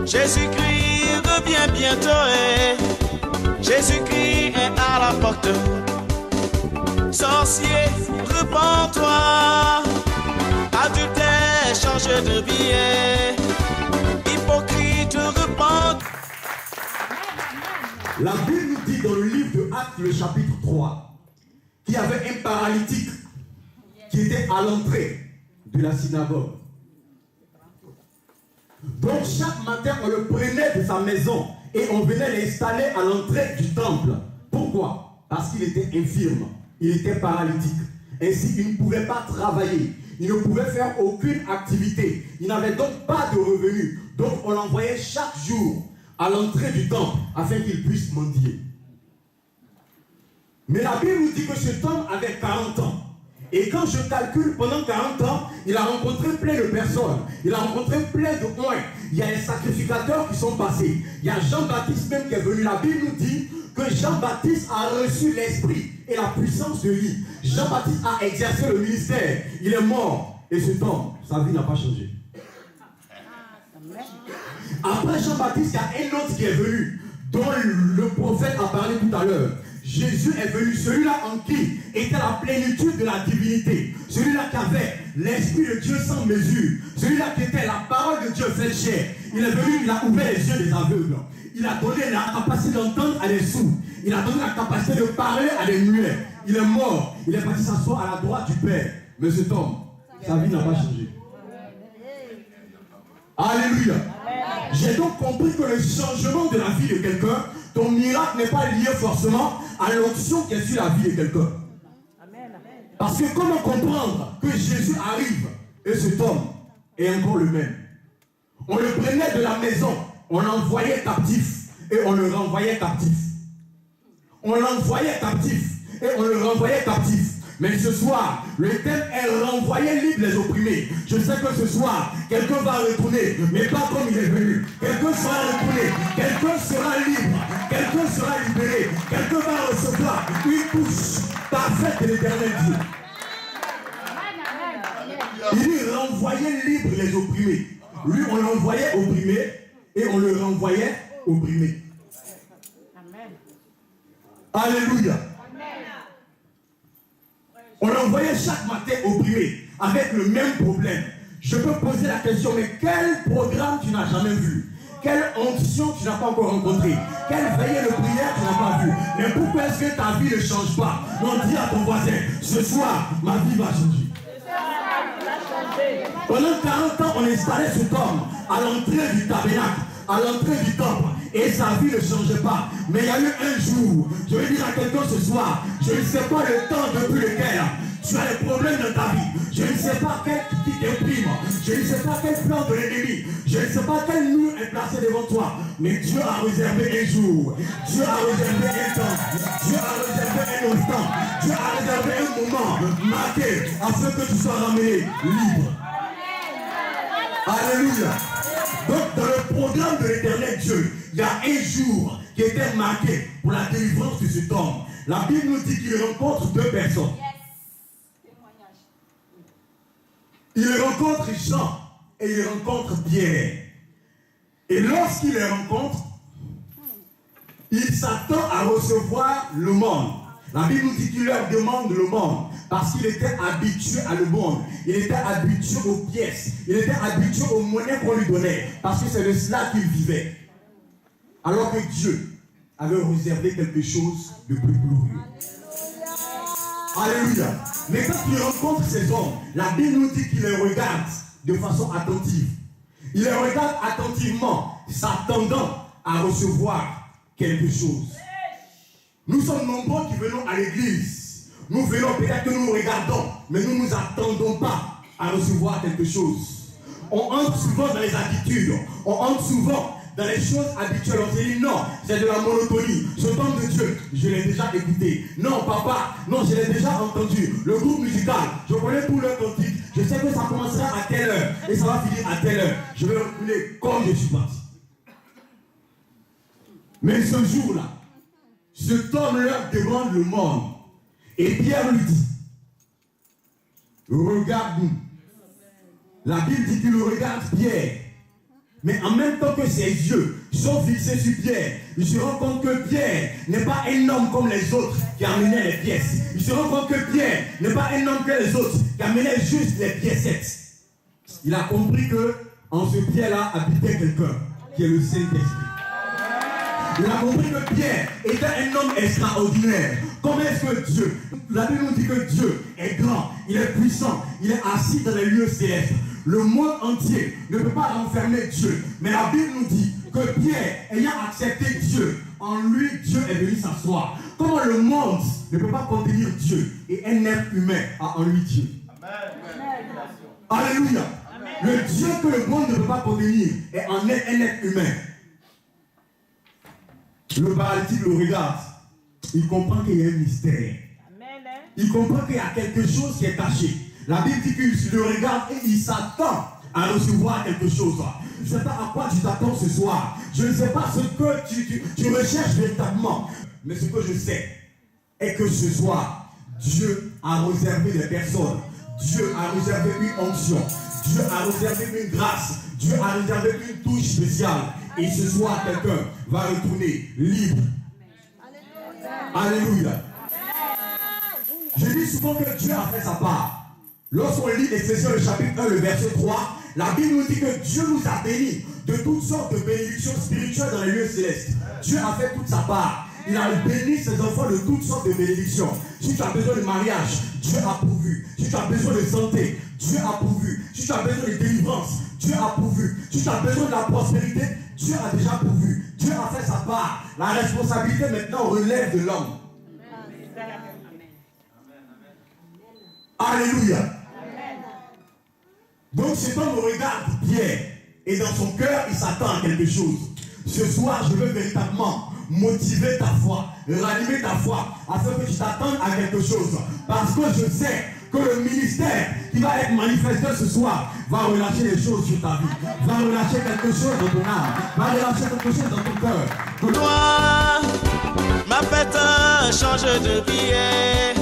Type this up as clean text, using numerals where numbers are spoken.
Jésus-Christ revient bientôt et Jésus-Christ est à la porte. Sorcier, repens-toi. Adultère, change de vie. Hypocrite, repens. La Bible nous dit dans le livre de Actes, le chapitre 3, qu'il y avait un paralytique qui était à l'entrée de la synagogue. Donc chaque matin, on le prenait de sa maison et on venait l'installer à l'entrée du temple. Pourquoi? Parce qu'il était infirme, il était paralytique. Ainsi, il ne pouvait pas travailler, il ne pouvait faire aucune activité. Il n'avait donc pas de revenus. Donc on l'envoyait chaque jour à l'entrée du temple afin qu'il puisse mendier. Mais la Bible nous dit que cet homme avait 40 ans. Et quand je calcule, pendant 40 ans, il a rencontré plein de personnes. Il a rencontré plein de points. Il y a les sacrificateurs qui sont passés. Il y a Jean-Baptiste même qui est venu. La Bible nous dit que Jean-Baptiste a reçu l'esprit et la puissance de lui. Jean-Baptiste a exercé le ministère. Il est mort. Et cet homme, sa vie n'a pas changé. Après Jean-Baptiste, il y a un autre qui est venu, dont le prophète a parlé tout à l'heure. Jésus est venu, celui-là en qui était la plénitude de la divinité, celui-là qui avait l'Esprit de Dieu sans mesure, celui-là qui était la parole de Dieu faite chair. Il est venu, il a ouvert les yeux des aveugles, il a donné la capacité d'entendre à des sourds, il a donné la capacité de parler à des muets. Il est mort, il est parti s'asseoir à la droite du Père. Mais cet homme, sa vie n'a pas changé. Alléluia. J'ai donc compris que le changement de la vie de quelqu'un, ton miracle n'est pas lié forcément à l'onction qui est sur la vie de quelqu'un. Parce que comment comprendre que Jésus arrive et cet homme est encore le même? On le prenait de la maison, on l'envoyait captif et on le renvoyait captif. On l'envoyait captif et on le renvoyait captif. Mais ce soir, le thème est renvoyer libre les opprimés. Je sais que ce soir, quelqu'un va retourner, mais pas comme il est venu. Quelqu'un sera retourné, quelqu'un sera libre, quelqu'un sera libéré, quelqu'un va recevoir une touche parfaite de l'éternel Dieu. Il dit renvoyer libre les opprimés. Lui, on l'envoyait opprimé et on le renvoyait opprimé. Alléluia. On l'envoyait chaque matin opprimé, avec le même problème. Je peux poser la question, mais quel programme tu n'as jamais vu? Quelle onction tu n'as pas encore rencontrée? Quelle veillée de prière tu n'as pas vue? Mais pourquoi est-ce que ta vie ne change pas? Non, dis à ton voisin, ce soir, ma vie va changer. Pendant 40 ans, on installait cet homme à l'entrée du tabernacle, à l'entrée du temple, et sa vie ne changeait pas. Mais il y a eu un jour, je vais dire à quelqu'un ce soir, je ne sais pas le temps depuis lequel tu as des problèmes dans ta vie. Je ne sais pas quel qui t'imprime. Je ne sais pas quel plan de l'ennemi. Je ne sais pas quel mur est placé devant toi. Mais Dieu a réservé un jour. Dieu a réservé un temps. Dieu a réservé un instant. Dieu a réservé un moment marqué afin que tu sois ramené libre. Alléluia. Donc dans le programme de l'éternel Dieu, il y a un jour qui était marqué pour la délivrance de cet homme. La Bible nous dit qu'il rencontre deux personnes. Il rencontre Jean et il rencontre Pierre. Et lorsqu'il les rencontre, il s'attend à recevoir le monde. La Bible nous dit qu'il leur demande le monde parce qu'il était habitué à le monde. Il était habitué aux pièces. Il était habitué aux monnaies qu'on lui donnait parce que c'est de cela qu'il vivait. Alors que Dieu avait réservé quelque chose de plus glorieux. Alléluia. Mais quand il rencontre ces hommes, la Bible nous dit qu'il les regarde de façon attentive. Il les regarde attentivement, s'attendant à recevoir quelque chose. Nous sommes nombreux qui venons à l'église. Nous venons, peut-être que nous regardons, mais nous ne nous attendons pas à recevoir quelque chose. On entre souvent dans les attitudes. On entre souvent dans les choses habituelles. On se dit non, c'est de la monotonie. Ce homme de Dieu, je l'ai déjà écouté. Non, papa, non, je l'ai déjà entendu. Le groupe musical, je connais tout leur cantique. Je sais que ça commencera à telle heure et ça va finir à telle heure. Je vais reculer comme je suis parti. Mais ce jour-là, cet homme leur demande le monde. Et Pierre lui dit, regarde-nous. La Bible dit qu'il regarde Pierre. Mais en même temps que ses yeux sont fixés sur Pierre, il se rend compte que Pierre n'est pas un homme comme les autres qui amenaient les pièces. Il se rend compte que Pierre n'est pas un homme que les autres qui amenaient juste les piécettes. Il a compris que en ce Pierre-là habitait quelqu'un qui est le Saint-Esprit. Il a compris que Pierre était un homme extraordinaire. Comment est-ce que Dieu, la Bible nous dit que Dieu est grand, il est puissant, il est assis dans les lieux célestes. Le monde entier ne peut pas renfermer Dieu. Mais la Bible nous dit que Pierre, ayant accepté Dieu, en lui, Dieu est venu s'asseoir. Comment le monde ne peut pas contenir Dieu et un être humain a en lui Dieu. Amen. Alléluia. Amen. Le Dieu que le monde ne peut pas contenir est en un être humain. Le paralytique le regarde. Il comprend qu'il y a un mystère. Il comprend qu'il y a quelque chose qui est caché. La Bible dit qu'il le regarde et il s'attend à recevoir quelque chose. Je ne sais pas à quoi tu t'attends ce soir. Je ne sais pas ce que tu recherches véritablement. Mais ce que je sais est que ce soir, Dieu a réservé des personnes. Dieu a réservé une onction. Dieu a réservé une grâce. Dieu a réservé une touche spéciale. Et ce soir, quelqu'un va retourner libre. Alléluia. Je dis souvent que Dieu a fait sa part. Lorsqu'on lit Éphésiens le chapitre 1, le verset 3, la Bible nous dit que Dieu nous a bénis de toutes sortes de bénédictions spirituelles dans les lieux célestes. Dieu a fait toute sa part. Il a béni ses enfants de toutes sortes de bénédictions. Si tu as besoin de mariage, Dieu a pourvu. Si tu as besoin de santé, Dieu a pourvu. Si tu as besoin de délivrance, Dieu a pourvu. Si tu as besoin de la prospérité, Dieu a déjà pourvu. Dieu a fait sa part. La responsabilité maintenant relève de l'homme. Alléluia. Donc cet homme regarde Pierre et dans son cœur il s'attend à quelque chose. Ce soir je veux véritablement motiver ta foi, ranimer ta foi afin que tu t'attendes à quelque chose. Parce que je sais que le ministère qui va être manifesté ce soir va relâcher les choses sur ta vie, va relâcher quelque chose dans ton âme, va relâcher quelque chose dans ton cœur. Toi, ma fête change de billet.